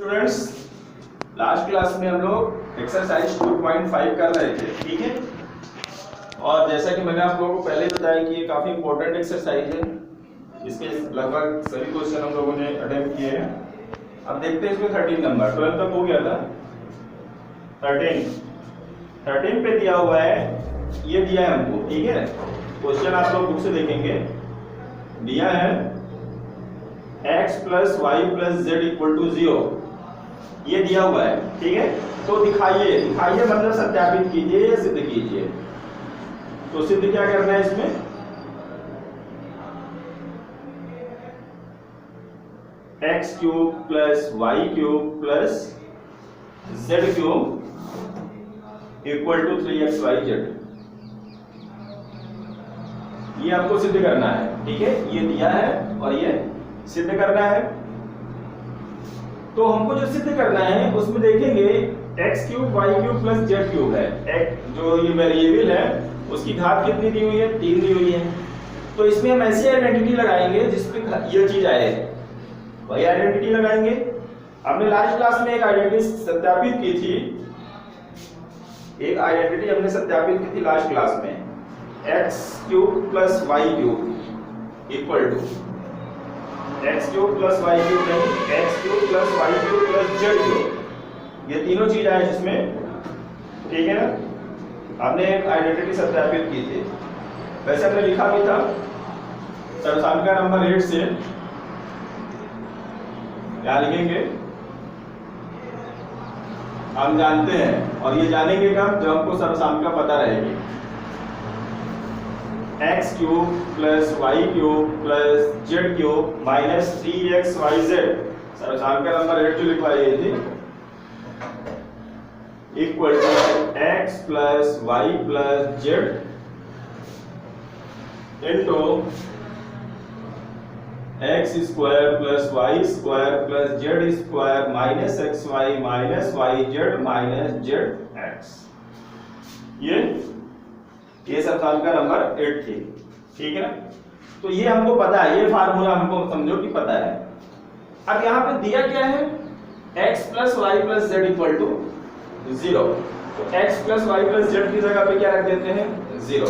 Students, last class में हम लोग एक्सरसाइज 2.5 कर रहे थे, ठीक है। और जैसा कि मैंने आप लोगों को पहले बताया कि ये काफी इंपॉर्टेंट एक्सरसाइज है, इसके लगभग सभी क्वेश्चन हम लोगों ने अटेम्प्ट किए हैं। अब देखते हैं इसमें 13 नंबर 12 तक हो गया था। 13 पे दिया हुआ है, ये दिया है हमको, ठीक है। क्वेश्चन आप लोग बुक से देखेंगे, दिया है x plus Y plus Z equal to 0, ये दिया हुआ है, ठीक है। तो दिखाइए मतलब सत्यापित कीजिए या सिद्ध कीजिए। तो सिद्ध क्या करना है इसमें, x cube plus Y cube plus Z cube equal to 3xyz, ये आपको सिद्ध करना है, ठीक है। ये दिया है और ये सिद्ध करना है। तो हमको जो सिद्ध करना है उसमें देखेंगे x cube Y cube plus Z cube है, जो ये वेरिएबल है उसकी घात कितनी दी हुई है, 3 दी हुई है। तो इसमें हम ऐसी आइडेंटिटी लगाएंगे जिसपे ये चीज आए, वही आइडेंटिटी लगाएंगे। हमने लास्ट क्लास में एक आइडेंटिटी सत्यापित की थी, लास्ट क्लास में x cube plus Y cube equal to x cube plus Y cube नहीं, x cube plus Y cube plus Z cube, ये तीनों चीज आए जिसमें, ठीक है ना। हमने एक आइडेंटिटी सत्यापित की थी, वैसे हमने लिखा भी था सर्वसाधारण नंबर 8 से क्या लिखेंगे हम जानते हैं, और ये जानेंगे कब, जब हमको सर्वसाधारण का पता रहेगी। x cube plus Y cube plus Z cube minus 3xyz, सर्वसाधारण का नंबर 8 जो लिखवाई थी, equal to x plus Y plus Z into x square plus Y square plus Z square minus xy minus yz minus zx, ये सर्वसाधारण का number 8 थी, ठीक है ना। तो ये हमको पता है, ये फार्मूला हमको समझो कि पता है। अब यहाँ पे दिया क्या है, x plus Y plus Z equal to 0, तो x plus Y plus Z की जगह पे क्या रख देते हैं, 0।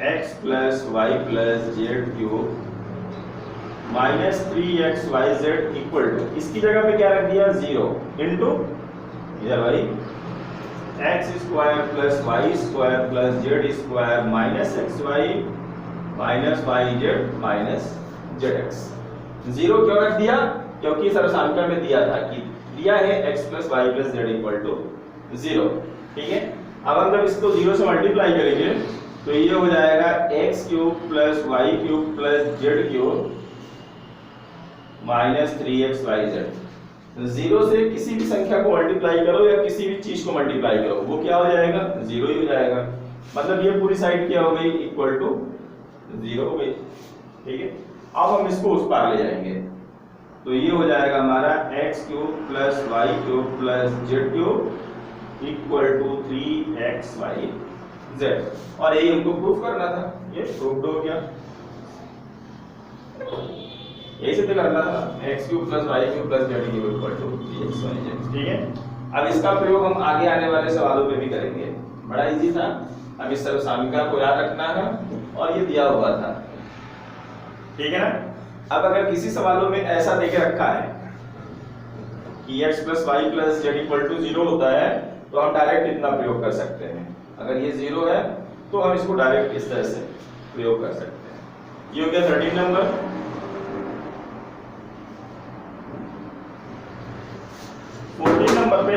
x plus Y plus Z cube minus 3xyz equal to, इसकी जगह पे क्या रख दिया, 0 इंटू इधर भाई x square plus Y square plus Z square minus xy minus yz minus zx। 0 क्यों रख दिया, क्योंकि सर्वसाधारण में दिया था कि दिया है x plus Y plus Z equal to 0, ठीक है। अब हम जब इसको 0 से मल्टीप्लाई करेंगे तो ये हो जाएगा x cube plus Y cube plus Z cube minus 3xyz। 0 से किसी भी संख्या को मल्टीप्लाई करो या किसी भी चीज को मल्टीप्लाई करो, वो क्या हो जाएगा, 0 ही हो जाएगा। मतलब ये पूरी साइड क्या हो गई, इक्वल टू 0 हो गई, ठीक है। अब हम इसको उस पार ले जाएंगे, तो ये हो जाएगा हमारा x cube plus Y cube plus Z cube equal to 3xyz, और ये हमको प्रूफ करना था, ये प्रूफ हो गया, यही सिद्ध करना था, x cube plus Y cube plus Z cube equal to 3xyz, ठीक है। अब इसका प्रयोग हम आगे आने वाले सवालों पे भी करेंगे, बड़ा इजी था। अब इस सर्वसाधारण को याद रखना है, और ये दिया हुआ था, ठीक है ना। अब अगर किसी सवालों में ऐसा देके रखा है कि x plus Y plus Z equal to 0 होता है, तो हम डायरेक्ट इतना प्रयोग कर सकते हैं। अगर ये 0 है तो हम इसको डायरेक्ट इस तरह से प्रयोग कर सकते हैं। ये हो गया 13 नंबर। 14 नंबर पे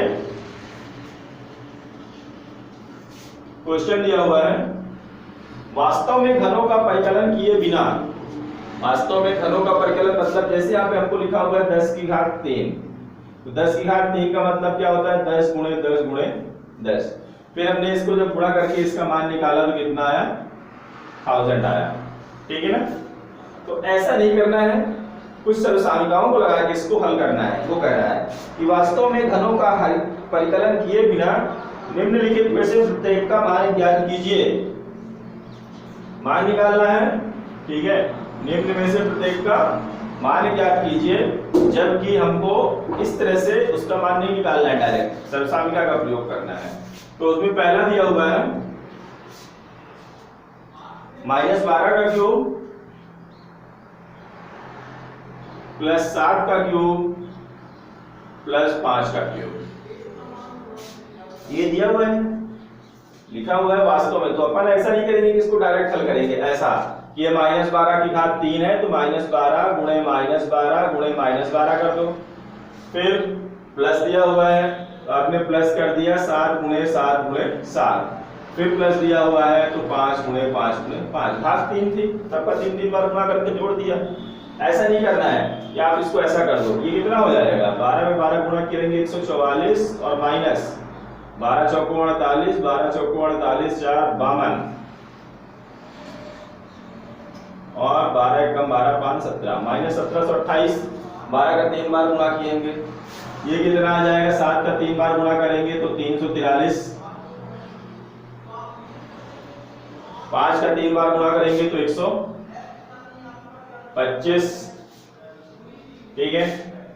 क्वेश्चन दिया हुआ है, वास्तव में घनों का परिकलन किए बिना, वास्तव में घनों का परिकलन मतलब जैसे यहाँ पे हमको लिखा हुआ है 10 की घात 3, तो 10 की घात 3 का मतलब क्या होता है, 10 गुणे 10 गुणे 10। फिर हमने इसको जब गुणा करके इसका मान निकाला तो कितना आया, 1000 आया, ठीक है ना। तो ऐसा नहीं करना है, कुछ सर्वसाधारणताओं को लगा के इसको हल करना है। वो कह रहा है कि वास्तव में घनों का परिकलन किए बिना निम्नलिखित में से प्रत्येक का मान ज्ञात कीजिए। मान निकालना है, ठीक है। निम्न में से प्रत्येक का मान ज्ञात कीजिए, जबकि हमको इस तरह से उसका मान नहीं निकालना है, डायरेक्ट सर्वसामिका का प्रयोग करना है। तो उसमें पहला दिया हुआ है -12 का क्यूब प्लस 7 का क्यूब प्लस 5 का क्यूब, ये दिया हुआ है, लिखा हुआ है वास्तव में। तो अपन ऐसा नहीं करेंगे कि इसको डायरेक्ट हल करेंगे, ऐसा कि ये -12 की घात 3 है तो -12 गुणे -12 गुणे -12 कर दो, फिर प्लस दिया हुआ है तो आपने प्लस कर दिया 7 गुणे 7 गुणे 7, फिर प्लस दिया हुआ है तो 5 गुणे 5 गुणे 5, घात 3 थी, सबका 3 बार गुणा करके जोड़ दिया। ऐसा नहीं करना है कि आप इसको ऐसा कर दो, ये कितना हो जाएगा, 12 में 12 गुणा करेंगे 144 और माइनस 12 चौको 48, 12 चौको 48, 4 52 और 12 एकम 12 5 17, माइनस 1728, 12 का 3 बार गुणा किएंगे, ये कितना आ जाएगा, 7 का 3 बार गुणा करेंगे तो 343, 5 का 3 बार गुणा करेंगे तो 125, ठीक है।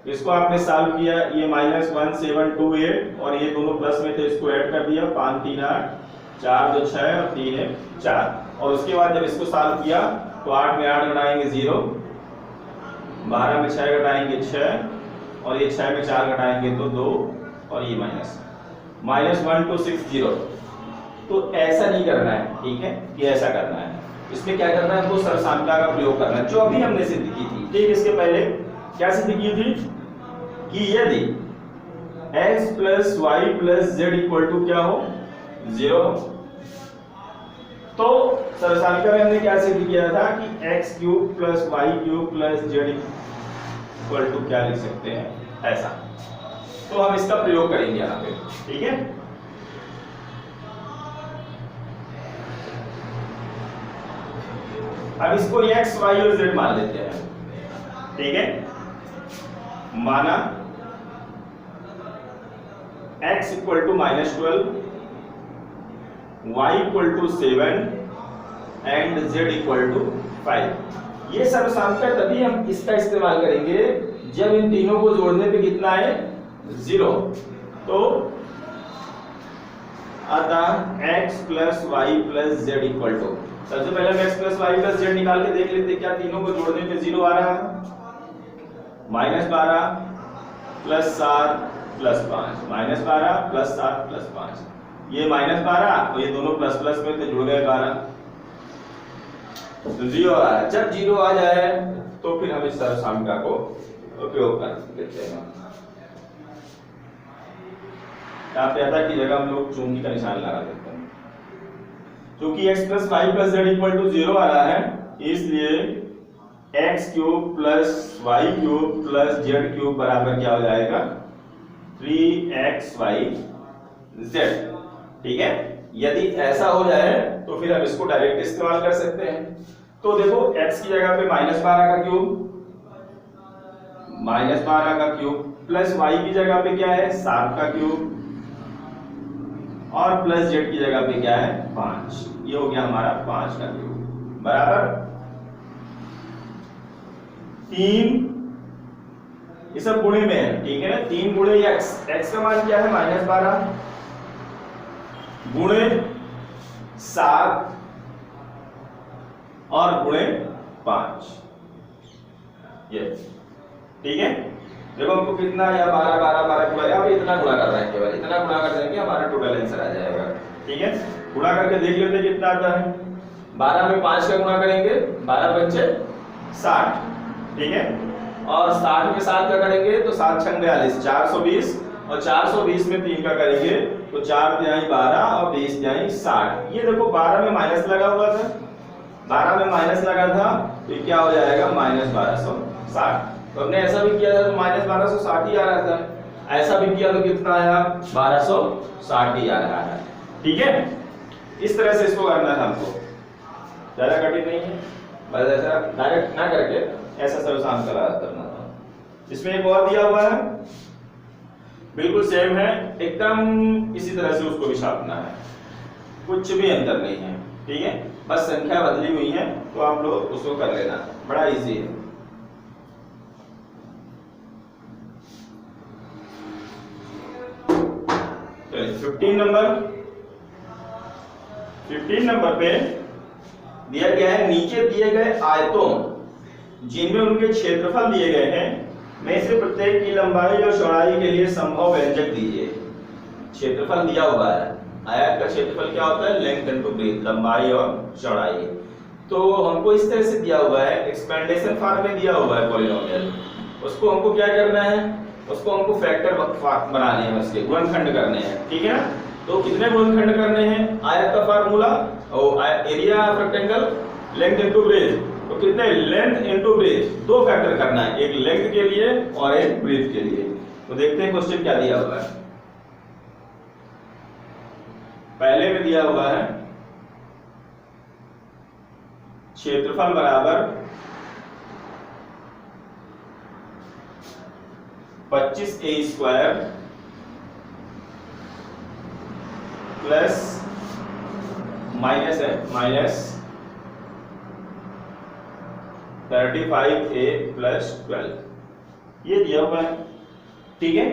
इसको आपने सॉल्व किया, ये -1728 और ये दोनों प्लस में थे, इसको ऐड कर दिया, 5 3 8, 4 2 6 और 3 1 4, और उसके बाद जब इसको सॉल्व किया तो 8 में 8 घटाएंगे 0, 12 में 6 घटाएंगे 6 और ये 6 में 4 घटाएंगे तो 2 और ये -1260। तो ऐसा नहीं करना है, ठीक है, ये ऐसा करना है। इसमें क्या करना है, हमको सर्वसामिका का प्रयोग करना है, जो अभी हमने सिद्ध की थी। ठीक, इसके पहले क्या सिद्ध की थी कि यदि x plus Y plus Z equal to क्या हो, 0, तो सर्वसामिका में हमने क्या सिद्ध किया था कि x cube plus Y cube plus Z equal to क्या लिख सकते हैं, ऐसा। तो हम इसका प्रयोग करेंगे यहाँ पे, ठीक है। अब इसको x y और z मान लेते हैं, ठीक है। माना x equal to -12, y equal to 7 and z equal to 5। ये सर्वसामिका तभी हम इसका इस्तेमाल करेंगे जब इन तीनों को जोड़ने पे कितना है, 0। तो अतः x plus Y plus Z equal to, सबसे पहले हम x plus Y plus Z निकाल के देख लेते हैं, क्या तीनों को जोड़ने पे 0 आ रहा है। -12 प्लस 7 प्लस 5, -12 प्लस 7 प्लस 5, ये -12 और ये दोनों प्लस प्लस में तो जुड़ गए 12, तो 0 आ रहा है। जब 0 आ जाए तो फिर हम इस सर्वसामिका को उपयोग कर लेते हैं। यहाँ पे आता की जगह हम लोग चुंगी का निशान लगा देते हैं, क्योंकि x plus Y plus Z equal to 0 आ रहा है, इसलिए x cube plus Y cube plus Z cube बराबर क्या हो जाएगा, 3xy z, ठीक है। यदि ऐसा हो जाए तो फिर हम इसको डायरेक्ट इस्तेमाल कर सकते हैं। तो देखो x की जगह पे -12 का क्यूब प्लस y की जगह पे क्या है, 7 का क्यूब और प्लस z की जगह पे क्या है, 5, ये हो गया हमारा 5 का क्यूब बराबर 3, ये सब गुणे में है, ठीक है ना। 3 गुणे x का मान क्या है, -12 गुणे 7 और गुणे 5, ये ठीक है। देखो हमको कितना, या 12 12 12 गुणा, अब इतना गुणा कर रहे हैं, केवल इतना गुणा कर देंगे हमारा टोटल आंसर आ जाएगा, ठीक है। गुणा करके देख लेते हैं कितना आता है। 12 में 5 का गुणा करेंगे, 12 पंचे 60, ठीक है, और 60 में 7 का करेंगे तो 7 छंग 42, 420, और 420 में 3 का करेंगे तो 4 तिहाई 12 और 20 तिहाई 60। ये देखो 12 में माइनस लगा हुआ था, 12 में माइनस लगा था तो ये क्या हो जाएगा, -1260। तो हमने ऐसा भी किया था तो -1260 ही आ रहा था, ऐसा भी किया तो कितना आया, 1260 ही आ रहा है, ठीक है। इस तरह से इसको करना था हमको, ज्यादा कठिन नहीं है, बस ऐसा डायरेक्ट ना करके ऐसा सर्वसामिका करना था। इसमें एक और दिया हुआ है, बिल्कुल सेम है, एकदम इसी तरह से उसको भी छापना है, कुछ भी अंतर नहीं है, ठीक है, बस संख्या बदली हुई है तो आप लोग उसको कर लेना। बड़ा इजी है। चलिए 15 नंबर पे दिया गया है, नीचे दिए गए आयतों जिनमें उनके क्षेत्रफल दिए गए हैं में से प्रत्येक की लंबाई और चौड़ाई के लिए संभव व्यंजक दीजिए। क्षेत्रफल दिया हुआ है, आयत का क्षेत्रफल क्या होता है, लेंथ इनटू ब्रेथ, लंबाई और चौड़ाई। तो हमको इस तरह से दिया हुआ है, एक्सपेंडेशन फॉर्म में दिया हुआ है पॉलिनोमियल, उसको हमको क्या करना है, उसको हमको फैक्टर बनाने हैं, उसके गुणनखंड करने हैं, ठीक है ना। तो कितने गुणनखंड करने हैं, आयत का फार्मूला और area of rectangle, length into breadth, तो कितने, लेंथ इनटू ब्रेथ, दो फैक्टर करना है, एक लेंथ के लिए और एक ब्रेथ के लिए। तो देखते हैं क्वेश्चन क्या दिया हुआ है। पहले में दिया हुआ है क्षेत्रफल बराबर 25a² प्लस माइनस है माइनस 35a प्लस 12, ये दिया हुआ है, ठीक है।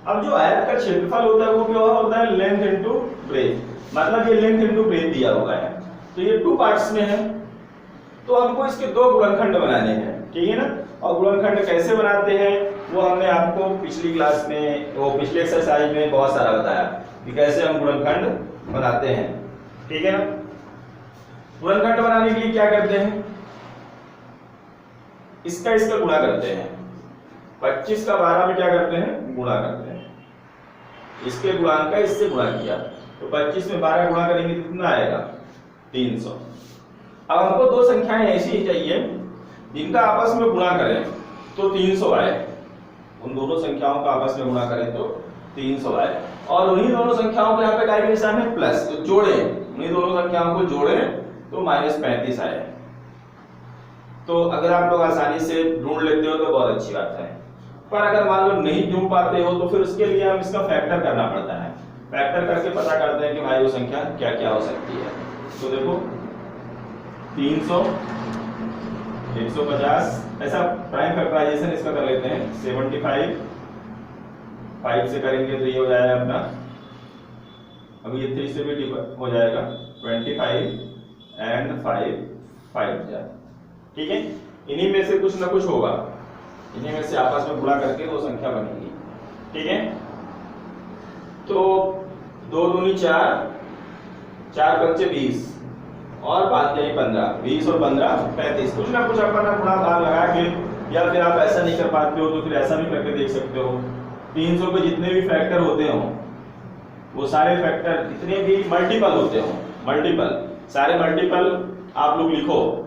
अब जो आयत का क्षेत्रफल होता है वो क्या होता है, लेंथ इनटू ब्रेथ, मतलब ये लेंथ इनटू ब्रेथ दिया हुआ है, तो ये 2 पार्ट्स में है, तो हमको इसके 2 गुणनखंड बनाने हैं, ठीक है ना। और गुणनखंड कैसे बनाते हैं वो हमने आपको पिछली क्लास में, वो पिछले एक्सरसाइज में बहुत सारा बताया कि कैसे हम गुणनखंड बनाते हैं, ठीक है ना। गुणनखंड बनाने के लिए क्या करते हैं, इसका गुणा करते हैं, 25 का 12 में क्या करते हैं, गुणा करते हैं, इसके गुणांक का इससे गुणा किया, तो 25 में 12 गुणा करेंगे तो कितना आएगा, 300। अब हमको दो संख्याएं ऐसी ही चाहिए जिनका आपस में गुणा करें तो 300 आए, उन दोनों संख्याओं का आपस में गुणा करें तो 300 आए, और उन्हीं दोनों संख्याओं को यहाँ पे काय के निशान है प्लस, तो जोड़े, उन्हीं दोनों संख्याओं को जोड़े तो -35 आए। तो अगर आप लोग आसानी से ढूंढ लेते हो तो बहुत अच्छी बात है, पर अगर मान लो नहीं ढूंढ पाते हो तो फिर उसके लिए हम इसका फैक्टर करना पड़ता है, फैक्टर करके पता करते हैं कि भाई वो संख्या क्या क्या हो सकती है। तो देखो 300, 150, ऐसा प्राइम फैक्टराइजेशन इसका कर लेते हैं, 75, 5 से करेंगे तो ये हो जाएगा अपना, अब ये 3 से भी हो जाएगा 25 एंड 5, ठीक है। इन्हीं में से कुछ ना कुछ होगा, इन्हीं में से आपस में गुणा करके वो संख्या बनेगी, ठीक है। तो 2 दूनी 4, 4 पंचे 20 और 5 यानी 15, 20 और 15 35, कुछ ना कुछ अपना गुणा भाग लगा के, या फिर आप ऐसा नहीं कर पाते हो तो फिर ऐसा भी करके देख सकते हो। 300 के जितने भी फैक्टर होते हो वो सारे फैक्टर, जितने भी मल्टीपल होते हो, मल्टीपल, सारे मल्टीपल आप लोग लिखो।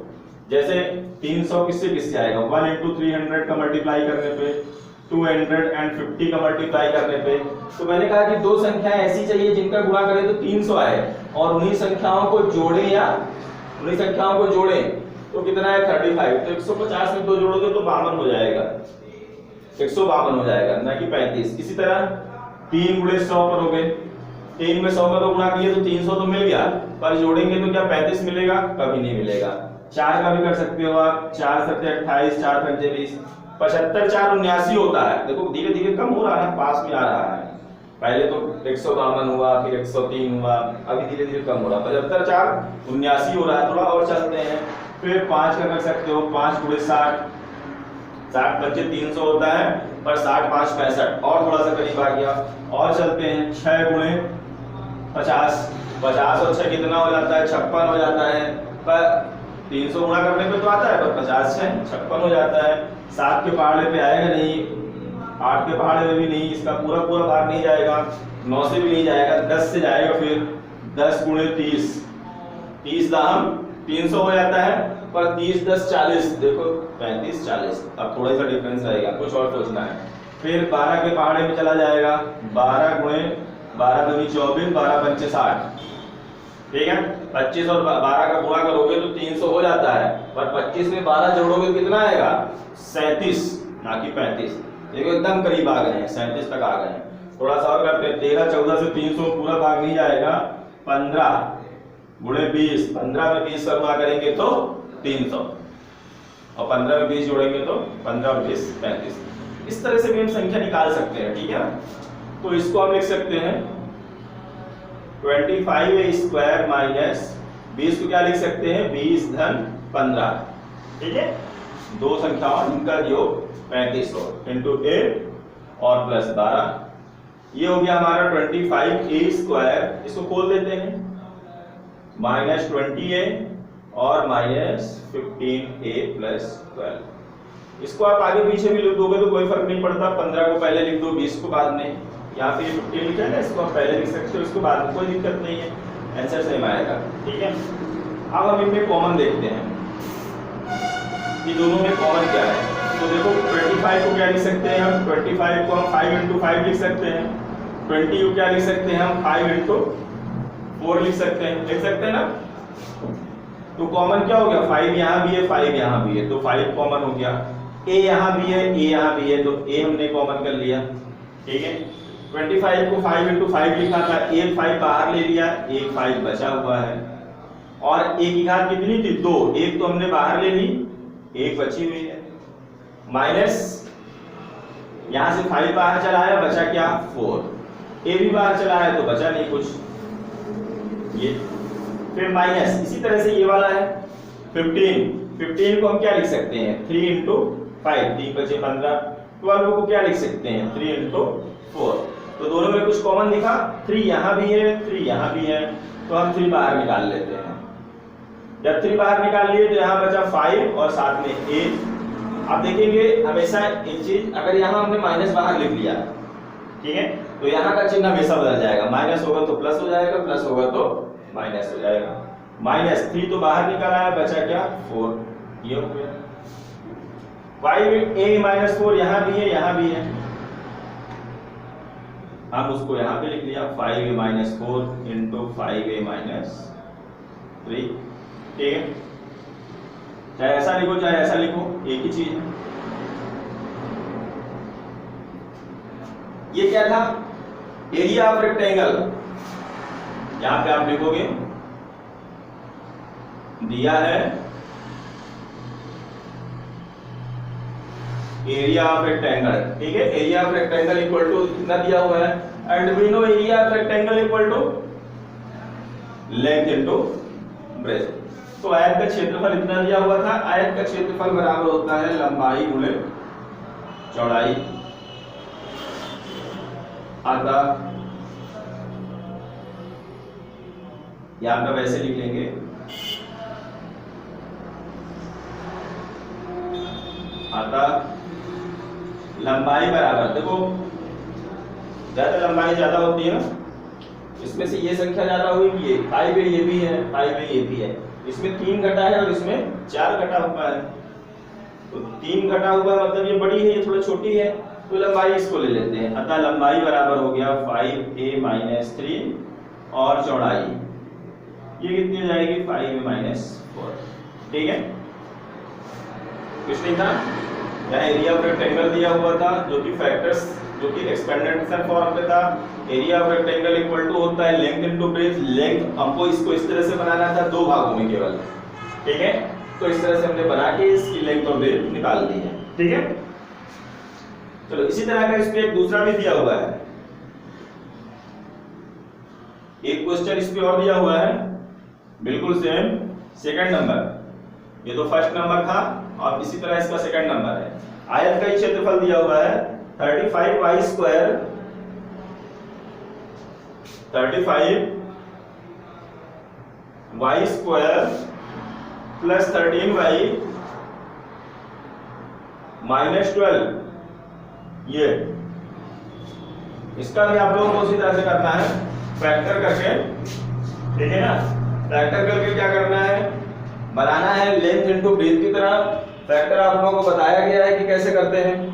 जैसे 300 किससे आएगा, 1 × 300 का मल्टीप्लाई करने पे, 250 का मल्टीप्लाई करने पे। तो मैंने कहा कि दो संख्याएं ऐसी चाहिए जिनका गुणा करें तो 300 आए, और उन्हीं संख्याओं को जोड़ें, या उन्हीं संख्याओं को जोड़ें तो कितना है 35। तो 150 में 2 जोड़ोगे तो 52 हो जाएगा, 152 हो जाएगा, ना कि 35। इसी तरह 3 × 100 करोगे, 3 में 100 का तो गुणा किए तो 300 तो मिल गया, पर जोड़ेंगे तो क्या 35 मिलेगा, कभी नहीं मिलेगा। 4 का भी कर सकते हो आप, 4 × 7 = 28, 4 × 5 = 20, 75, 4 = 79 होता है। देखो धीरे धीरे कम हो रहा है, पास में आ रहा है, पहले तो 152 हुआ, फिर 103 हुआ, अभी धीरे धीरे कम हो रहा है। 75, 4 = 79 हो रहा है। थोड़ा और चलते हैं, फिर 5 का कर सकते हो, 5 × 60, 60 × 5 = 300 होता है, पर 60 × 5 = 65, और थोड़ा सा करीब आ गया। और चलते हैं, 6 × 50, 50 और 6 कितना हो जाता है, 56 हो जाता है, पर 300 गुणा करने पे तो आता है, पर 50 से 56 हो जाता है। 7 के पहाड़े पे आएगा नहीं, 8 के पहाड़े में भी नहीं, इसका पूरा भाग नहीं जाएगा, 9 से भी नहीं जाएगा, 10 से जाएगा। फिर 10 × 30, 30 दाम 300 हो जाता है, पर 30 × 10 = 40, देखो 35, 40, अब थोड़ा सा डिफरेंस रहेगा, कुछ और सोचना है। फिर 12 के पहाड़े में चला जाएगा, 12 × 12 दूनी 24, 12 पंचे 60, ठीक है। 25 और 12 का गुणा करोगे तो 300 हो जाता है, पर 25 में 12 जोड़ोगे कितना आएगा, 37, ना कि 35। देखो एकदम करीब आ गए हैं, 37 तक आ गए हैं। थोड़ा सा और करते हैं, 13, 14 से 300 पूरा भाग नहीं जाएगा, 15 × 20, 15 में 20 का गुणा करेंगे तो 300, और 15 में 20 जोड़ेंगे तो 15 और 20 35। इस तरह से भी हम संख्या निकाल सकते हैं, ठीक है। तो इसको हम लिख सकते हैं 25 स्क्वायर माइनस 20 को क्या लिख सकते हैं 20 धन 15, ठीक है। दो संख्याओं इनका योग 35 हो इंटू 8 और प्लस 12, ये हो गया हमारा 25a स्क्वायर। इसको खोल देते हैं माइनस 20a और माइनस 15a प्लस 12। इसको आप आगे पीछे भी लिख दोगे तो कोई फर्क नहीं पड़ता, 15 को पहले लिख दो 20 को बाद में, यहाँ पे 15 लिखा है ना, इसको आप पहले लिख सकते हो, इसको बाद में, कोई दिक्कत नहीं है, आंसर सेम आएगा, ठीक है। अब हम इनमें कॉमन देखते हैं कि दोनों में कॉमन क्या है। तो देखो 25 को क्या लिख सकते हैं हम, 25 को हम 5 into 5 लिख सकते हैं, 20 को क्या लिख सकते हैं हम 5 into 4 लिख सकते हैं, लिख सकते हैं ना। तो कॉमन क्या हो गया, 5 यहाँ भी है 5 यहाँ भी है, तो 5 कॉमन हो गया। a यहाँ भी है a यहाँ भी है, तो a हमने कॉमन कर लिया, ठीक है। 25 को 5 into 5 लिखा था, एक 5 बाहर ले लिया, एक 5 बचा हुआ है, और एक की घात कितनी थी 2, एक तो हमने बाहर ले ली, एक बची हुई है, माइनस यहां से 5 बाहर चला आया, बचा क्या 4, a भी बाहर चला आया तो बचा नहीं कुछ, ये फिर माइनस, इसी तरह से ये वाला है 15 को हम क्या लिख सकते हैं 3 into 5, 3 बचे 15, 12 को क्या लिख सकते हैं 3 into 4, तो दोनों में कुछ कॉमन दिखा, 3 यहाँ भी है 3 यहाँ भी है, तो हम 3 बाहर निकाल लेते हैं। जब 3 बाहर निकाल लिए तो यहाँ बचा 5 और साथ में 8। अब देखेंगे हमेशा एक चीज, अगर यहाँ हमने माइनस बाहर लिख लिया, ठीक है, तो यहाँ का चिन्ह हमेशा बदल जाएगा, माइनस होगा तो प्लस हो जाएगा, प्लस होगा तो माइनस हो जाएगा। माइनस 3 तो बाहर निकाल आया, बचा क्या 4, ये हो गया। 5a माइनस 4 यहाँ भी है यहाँ भी है, हम उसको यहाँ पे लिख लिया 5a minus 4 into 5a minus 3, ठीक है। चाहे ऐसा लिखो चाहे ऐसा लिखो, एक ही चीज है। ये क्या था, एरिया ऑफ रेक्टेंगल, यहां पे आप लिखोगे दिया है एरिया ऑफ रेक्टेंगल, ठीक है। Area of rectangle equal to कितना दिया हुआ है, and we know area of rectangle equal to length into breadth. तो आयत का क्षेत्रफल इतना दिया हुआ था, आयत का क्षेत्रफल बराबर होता है लंबाई गुणे चौड़ाई, अतः यहां पे वैसे लिख लेंगे अतः लंबाई बराबर, देखो ज्यादा लंबाई ज्यादा होती है ना, इसमें से ये संख्या ज्यादा हुई, ये 5 है ये भी है 5 है ये भी है, इसमें 3 घटा है और इसमें 4 घटा हुआ है, तो 3 घटा हुआ मतलब ये बड़ी है ये थोड़ा छोटी है, तो लंबाई इसको ले लेते हैं। अतः लंबाई बराबर हो गया 5a माइनस 3 और चौड़ाई ये कितनी हो जाएगी 5a माइनस 4, ठीक है। कुछ नहीं था, यहाँ एरिया ऑफ रेक्टेंगल दिया हुआ था जो कि फैक्टर्स जो कि एक्सपेंडेंशन फॉर्म पे था। Area of rectangle equal to होता है लेंथ इनटू ब्रेथ, लेंथ हमको इसको इस तरह से बनाना था 2 भागों में केवल, ठीक है। तो इस तरह से हमने बना के इसकी लेंथ और ब्रेथ निकाल दी है, ठीक है। चलो इसी तरह का इसमें एक दूसरा भी दिया हुआ है, एक क्वेश्चन इस पे और दिया हुआ है बिल्कुल सेम, सेकंड नंबर, ये तो फर्स्ट नंबर था और इसी तरह इसका सेकंड नंबर है। आयत का ही क्षेत्रफल दिया हुआ है 35y square, 35y square plus 13y minus 12, ये इसका भी आप लोगों को उसी तरह से करना है, फैक्टर करके, ठीक है ना। फैक्टर करके क्या करना है, बनाना है लेंथ इनटू ब्रेथ की तरह। फैक्टर आप लोगों को बताया गया है कि कैसे करते हैं,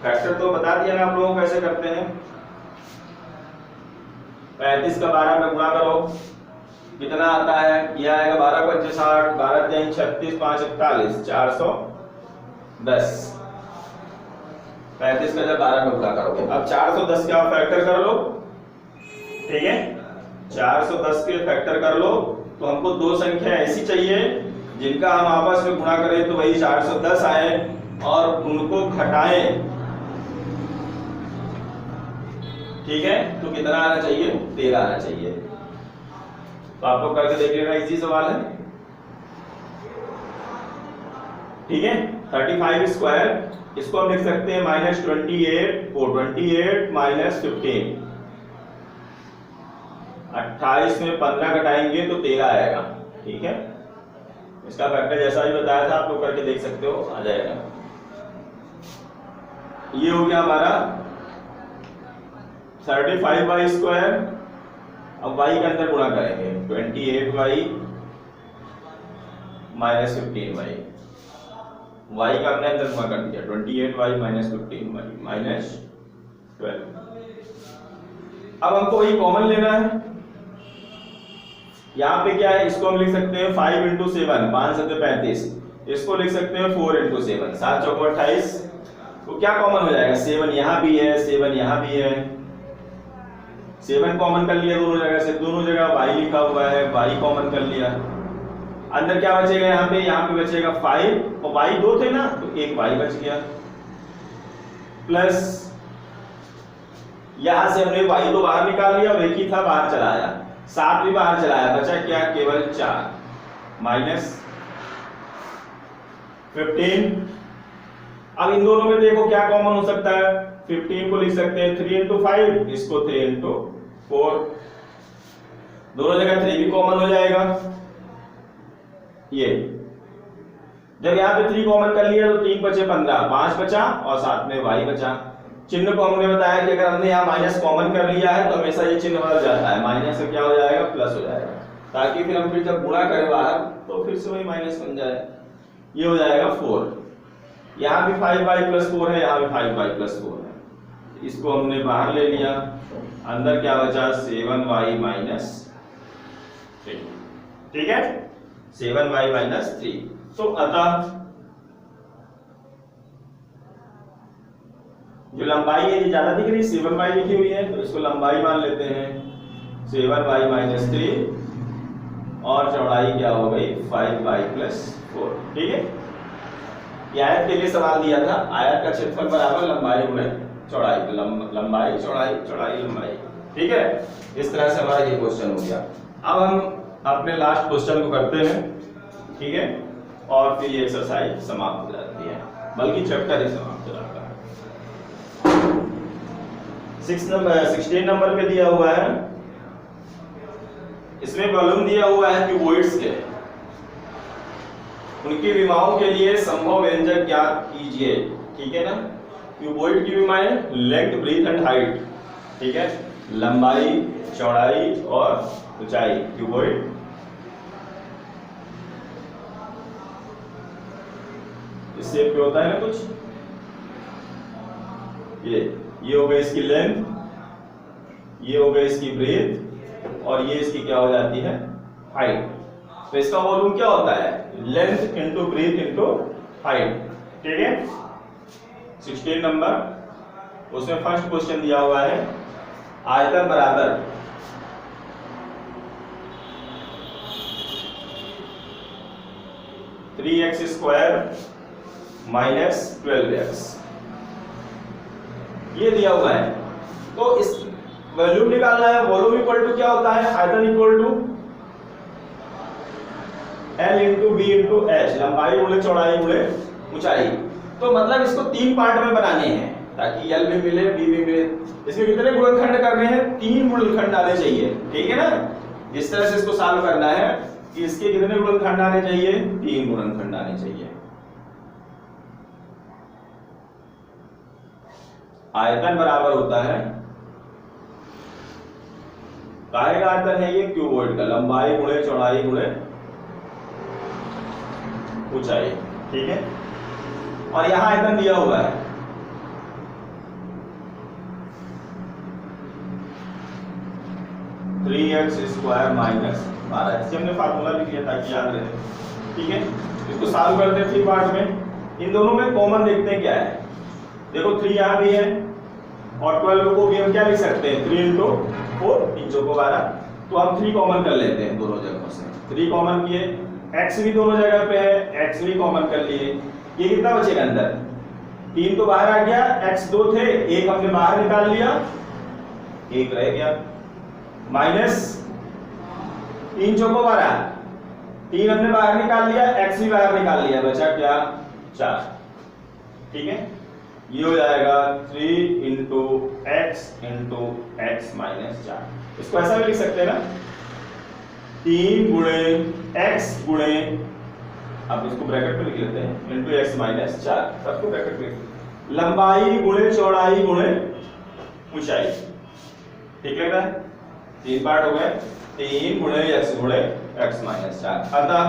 फैक्टर तो बता दिया ना आप लोगों को कैसे करते हैं। 35 का 12 में गुणा करो, कितना आता है, यह आएगा 12 × 5 = 60, 12 × 3 = 36, 5 × 41 410। 35 का जब 12 में गुणा करोगे, अब 410 का फैक्टर कर लो, ठीक है। 410 के फैक्टर कर लो, तो हमको दो संख्या ऐसी चाहिए जिनका हम आपस में गुणा करें तो वही 410 आए और उनको घटाएं, ठीक है, तो कितना आना चाहिए? 13 आना चाहिए। तो आप लोग करके देख लेना, इजी सवाल है, ठीक है। 35 स्क्वायर, इसको हम लिख सकते हैं -28 और 28 माइनस 15, 28 में 15 घटाएंगे तो 13 आएगा, ठीक है। इसका फैक्टर जैसा भी बताया था आप लोग करके देख सकते हो, आ जाएगा। ये हो गया हमारा 35y स्क्वायर। अब y के अंदर गुणा करेंगे, 28y माइनस 15y, y का हमने अंदर गुणा कर दिया, 28y माइनस 15y माइनस 12। अब हमको वही कॉमन लेना है, यहाँ पे क्या है, इसको हम लिख सकते हैं 5 इंटू 7, 5 7 35, इसको लिख सकते हैं 4 इंटू 7, 7 चौको 28। तो क्या कॉमन हो जाएगा? 7 यहाँ भी है, 7 यहाँ भी है, 7 कॉमन कर लिया दोनों जगह से, दोनों जगह y लिखा हुआ है, y कॉमन कर लिया। अंदर क्या बचेगा? यहाँ पे बचेगा 5 और y 2 थे ना, तो एक y बच गया, प्लस यहां से हमने y तो बाहर निकाल लिया और एक ही था बाहर चलाया, 7 भी बाहर चलाया, बचा क्या? केवल 4 माइनस 15। अब इन दोनों में देखो क्या कॉमन हो सकता है, 15 को लिख सकते हैं 3 इंटू 5, इसको 3 इंटू 4, दोनों जगह 3 भी कॉमन हो जाएगा। ये जब यहाँ पे 3 कॉमन कर लिया तो 3 बचे 15, 5 बचा और साथ में y बचा। चिन्ह को हमने बताया कि अगर हमने यहाँ माइनस कॉमन कर लिया है तो हमेशा ये चिन्ह बदल जाता है, माइनस से क्या हो जाएगा? प्लस हो जाएगा, ताकि फिर हम जब गुणा करें बाहर तो फिर से वही माइनस बन जाए। ये हो जाएगा 4, यहाँ भी 5y प्लस 4 है, यहाँ भी 5y प्लस 4 है, इसको हमने बाहर ले लिया, अंदर क्या बचा? 7y माइनस 3, ठीक है, 7y माइनस 3। तो अतः जो लंबाई है ये ज्यादा दिख रही है, 7y लिखी हुई है, तो इसको लंबाई मान लेते हैं 7y माइनस 3 और चौड़ाई क्या हो गई? 5y प्लस 4, ठीक है। ये आयत के लिए सवाल दिया था, आयत का क्षेत्रफल बराबर लंबाई गुणे चौड़ाई, लंबाई चौड़ाई, चौड़ाई लंबाई, ठीक है। इस तरह से हमारा ये क्वेश्चन हो गया। अब हम अपने लास्ट क्वेश्चन को करते हैं, ठीक है, और फिर ये एक्सरसाइज समाप्त हो जाती है, बल्कि चैप्टर ही समाप्त हो जाता है। 16 नंबर पे दिया हुआ है, इसमें वॉल्यूम दिया हुआ है क्यूबॉइड्स के, उनकी विमाओं के लिए संभव व्यंजक ज्ञात कीजिए, ठीक है ना। क्यूबॉइड की विमाएं लेंथ, ब्रीथ एंड हाइट, ठीक है, लंबाई, चौड़ाई और ऊंचाई, क्यूबॉइड। इस शेप पे होता है ना कुछ, ये हो गई इसकी लेंथ, ये हो गई इसकी ब्रीथ और ये इसकी क्या हो जाती है? हाइट। तो इसका वॉल्यूम क्या होता है? Length into breadth into height, ठीक है। 16 नंबर, उसमें फर्स्ट क्वेश्चन दिया हुआ है, आयतन बराबर 3x स्क्वायर माइनस 12x, ये दिया हुआ है। तो इस वॉल्यूम निकालना है, वॉल्यूम इक्वल टू क्या होता है? आयतन equal to L into B into H, लंबाई गुणे चौड़ाई गुणे ऊंचाई। तो मतलब इसको 3 पार्ट में बनाने हैं ताकि L भी मिले, B भी मिले। इसमें कितने गुणनखंड करने हैं? 3 गुणनखंड आने चाहिए, ठीक है ना। जिस तरह से इसको सॉल्व करना है कि इसके कितने गुणनखंड आने चाहिए? 3 गुणनखंड आने चाहिए। आयतन बराबर होता है, काहे का आयतन है ये? क्यूबॉइड का, लंबाई गुणे चौड़ाई गुणे ऊंचाई, ठीक है। और यहां आयतन दिया हुआ है 3x स्क्वायर माइनस 12, इससे हमने फार्मूला लिख लिया ताकि याद रहे, ठीक है। इसको सॉल्व करते हैं 3 पार्ट में। इन दोनों में कॉमन देखते हैं क्या है। देखो 3 यहां भी है और 12 को भी हम क्या लिख सकते हैं? 3 इंटू 4, 3 चौको 12। तो हम 3 कॉमन कर लेते हैं दोनों जगहों से, 3 कॉमन किए x भी दोनों जगह पे है, x भी कॉमन कर लिए। ये कितना बचेगा अंदर, 3 तो बाहर आ गया, x 2 थे, एक हमने बाहर निकाल लिया, एक रह गया, माइनस 3 चौको 12, 3 हमने बाहर निकाल लिया, x भी बाहर निकाल लिया, बचा क्या 4। ठीक है, ये हो जाएगा 3 इंटू x माइनस 4। इसको ऐसा भी लिख सकते हैं ना, 3 गुणे x गुणे, अब इसको ब्रैकेट में लिख लेते हैं, इंटू x माइनस 4, सबको ब्रैकेट में, लंबाई गुणे चौड़ाई गुणे ऊंचाई। ठीक लग रहा है, 3 पार्ट हो गए, 3 गुणे x गुणे x माइनस 4। अतः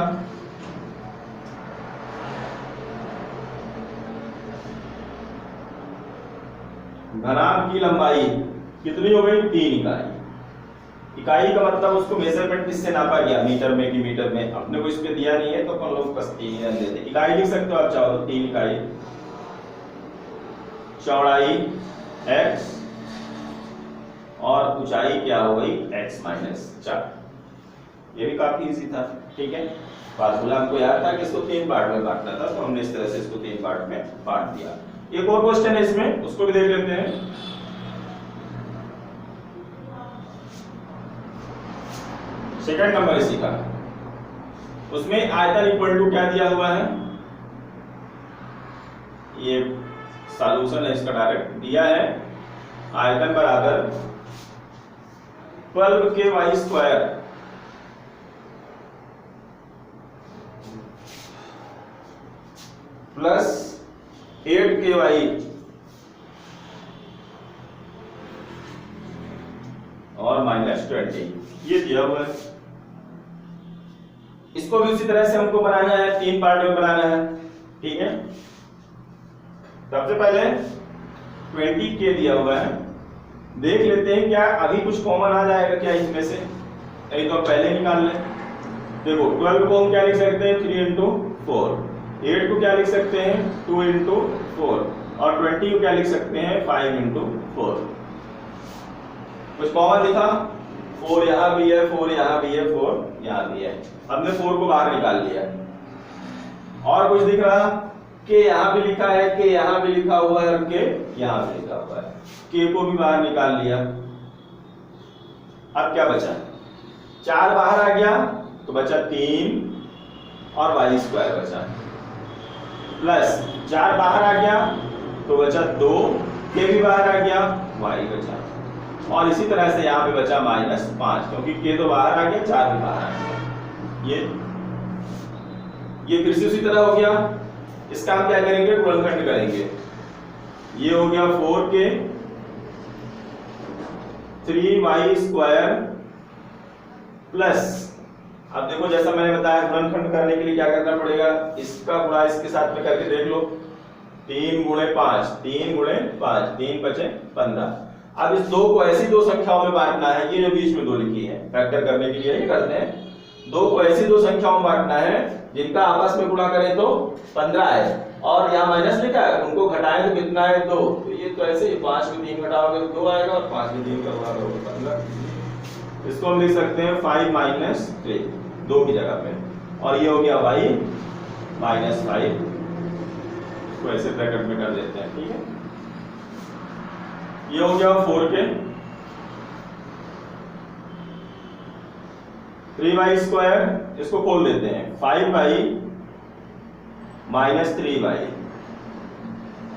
घनाभ की लंबाई कितनी हो गई, 3 इकाई। इकाई का मतलब उसको मेजरमेंट किससे नापा गया, मीटर में कि मीटर में, अपने को इस पे दिया नहीं है तो अपन लोग बस 3 ही देते। इकाई लिख सकते हो आप चाहो तो, 3 इकाई, चौड़ाई x और ऊंचाई क्या हो गई x माइनस 4। ये भी काफी इजी था। ठीक है, फार्मूला हमको याद था कि इसको 3 पार्ट में बांटना था, तो हमने इस तरह से इसको 3 पार्ट में बांट दिया। एक और क्वेश्चन है इसमें, उसको भी देख लेते हैं। सेकंड नंबर इसी का, उसमें आयतन इक्वल टू क्या दिया हुआ है, ये सॉल्यूशन है इसका, डायरेक्ट दिया है आयतन बराबर 12k² प्लस 8ky और माइनस 20, ये दिया हुआ है। इसको भी उसी तरह से हमको बनाना है, 3 पार्ट में बनाना है। ठीक है, सबसे पहले 20k दिया हुआ है, देख लेते हैं क्या अभी कुछ कॉमन आ जाएगा क्या इसमें से, नहीं तो पहले निकाल लें। देखो 12 को हम क्या लिख सकते हैं, 3 इंटू 4, 8 को क्या लिख सकते हैं, 2 इंटू 4, और 20 को क्या लिख सकते हैं, 5 इंटू 4। कुछ कॉमन दिखा, 4 यहाँ भी है, 4 यहाँ भी है, 4 यहाँ भी है, हमने 4 को बाहर निकाल लिया। और कुछ दिख रहा, के यहाँ भी लिखा है, के यहाँ भी लिखा हुआ है, के यहाँ भी लिखा हुआ है, के को भी बाहर निकाल लिया। अब क्या बचा, 4 बाहर आ गया तो बचा 3 और y² बचा, प्लस 4 बाहर आ गया तो बचा 2, के भी बाहर आ गया, y बचा, और इसी तरह से यहाँ पे बचा -5, क्योंकि के तो बाहर आ गया, 4 भी बाहर आ गया। ये फिर से उसी तरह हो गया। इसका हम क्या करेंगे, गुणनखंड करेंगे। ये हो गया 4k 3y² प्लस, अब देखो जैसा मैंने बताया गुणनखंड करने के लिए क्या करना पड़ेगा, इसका गुणा इसके साथ में करके देख लो, 3 गुणे 5, 3 गुणे 5, 3 बचे 15। अब इस 2 को ऐसी 2 संख्याओं में बांटना है, ये जो बीच में 2 लिखी है फैक्टर करने के लिए ही करते हैं, 2 को ऐसी 2 संख्याओं में बांटना है जिनका आपस में गुणा करें तो 15 है, और यहाँ माइनस लिखा है, उनको घटाएं तो कितना है 2, तो ये तो ऐसे ही 5 में 3 घटाओगे तो 2 आएगा, और 5 में 3 का गुणा करोगे 15। इसको हम लिख सकते हैं 5 - 3, 2 की जगह पे, और ये हो गया y -5, इसको ऐसे ब्रैकेट में कर देते हैं। ठीक है, ये हो गया 4k 3y², इसको खोल देते हैं, 5y -3y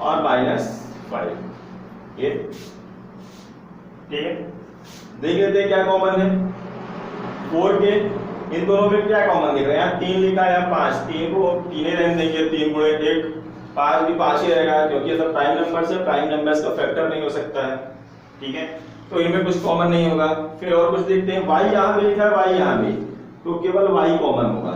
और -5, ये ठीक है। देख लेते हैं क्या कॉमन है, 4k, इन दोनों में क्या कॉमन दिख रहा है, यहाँ 3 लिखा है, यहाँ 5, 3 को 3 ही रहने देंगे, 3 गुणे 1, 5 भी 5 ही रहेगा, क्योंकि ये सब प्राइम नंबर से, प्राइम नंबर्स का फैक्टर नहीं हो सकता है। ठीक है, तो इनमें कुछ कॉमन नहीं होगा। फिर और कुछ देखते हैं, y यहाँ भी लिखा है, y यहाँ भी, तो केवल y कॉमन होगा।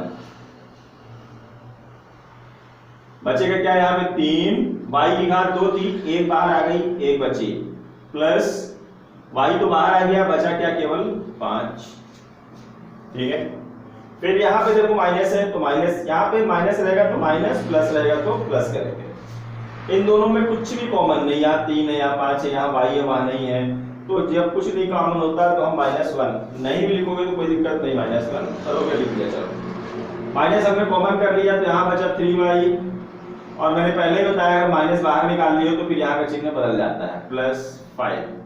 बचेगा क्या, यहाँ पे 3, y की घात 2 थी, 1 बाहर आ गई, 1 बची, प्लस y तो बाहर आ गया, बचा क्या, केवल 5। ठीक है, फिर यहाँ पे देखो माइनस है, तो माइनस, यहाँ पे माइनस रहेगा तो माइनस, प्लस रहेगा तो प्लस करेंगे। इन दोनों में कुछ भी कॉमन नहीं, यहाँ 3 है, यहाँ 5 है, यहाँ y है, वहां नहीं है, तो जब कुछ नहीं कॉमन होता है तो हम -1, नहीं भी लिखोगे तो कोई दिक्कत नहीं, -1 करोगे, लिख दिया, चलो माइनस हमने कॉमन कर लिया तो यहाँ बचा 3y, और मैंने पहले ही बताया अगर माइनस बाहर निकाल लियो तो फिर यहाँ का चिन्ह बदल जाता है, +5।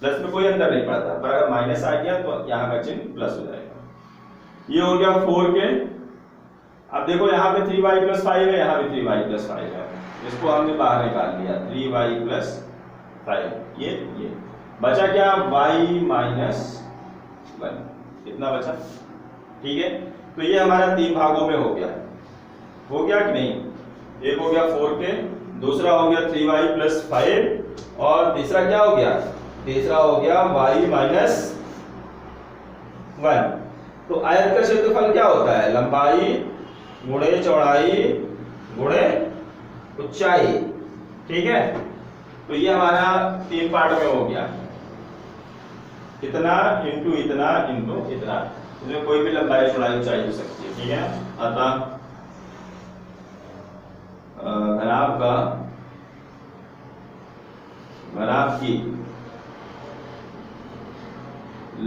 प्लस में कोई अंतर नहीं पड़ता, पर अगर माइनस आ गया तो यहाँ का चिन्ह प्लस हो जाएगा। ये हो गया 4k। अब देखो यहाँ पे 3y + 5 है, यहाँ भी 3y + 5 है, इसको हमने बाहर निकाल लिया 3y + 5। ये बचा क्या, y - 1 कितना बचा, ठीक है। तो ये हमारा 3 भागों में हो गया कि नहीं। एक हो गया 4k, दूसरा हो गया 3y + 5, और तीसरा क्या हो गया, तीसरा हो गया y - 1। तो आयत का क्षेत्रफल क्या होता है, लंबाई गुणे चौड़ाई गुणे ऊंचाई, ठीक है। तो ये हमारा 3 पार्ट में हो गया, इतना इंटू इतना इंटू इतना, इसमें कोई भी लंबाई चौड़ाई ऊंचाई हो सकती है, ठीक है। अतः घनाभ की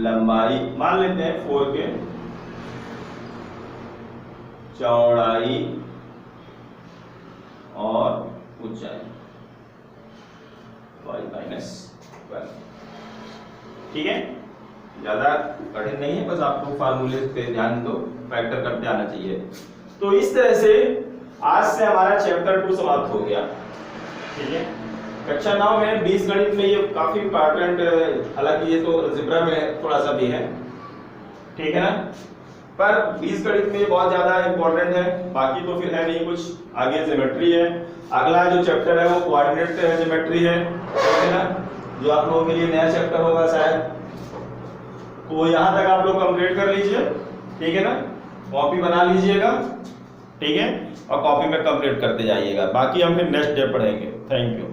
लंबाई मान लेते हैं 4k, चौड़ाई और ऊंचाई y - 1, ठीक है। ज्यादा कठिन नहीं है, बस आपको फार्मूले पे ध्यान दो, फैक्टर करते आना चाहिए। तो इस तरह से आज से हमारा चैप्टर 2 समाप्त हो गया, ठीक है। कक्षा 9 में बीजगणित में ये काफी इंपॉर्टेंट, हालांकि ये तो अलजेब्रा में थोड़ा सा भी है, ठीक है ना, पर बीजगणित में बहुत ज्यादा इंपॉर्टेंट है। बाकी तो फिर है नहीं कुछ, आगे ज्योमेट्री है। अगला जो चैप्टर है वो कोऑर्डिनेट ज्योमेट्री है, ठीक है ना, जो आप लोगों के लिए नया चैप्टर होगा शायद। तो यहाँ तक आप लोग कंप्लीट कर लीजिए, ठीक है ना, कॉपी बना लीजिएगा, ठीक है, और कॉपी में कंप्लीट करते जाइएगा। बाकी हम फिर नेक्स्ट डे पढ़ेंगे। Thank you.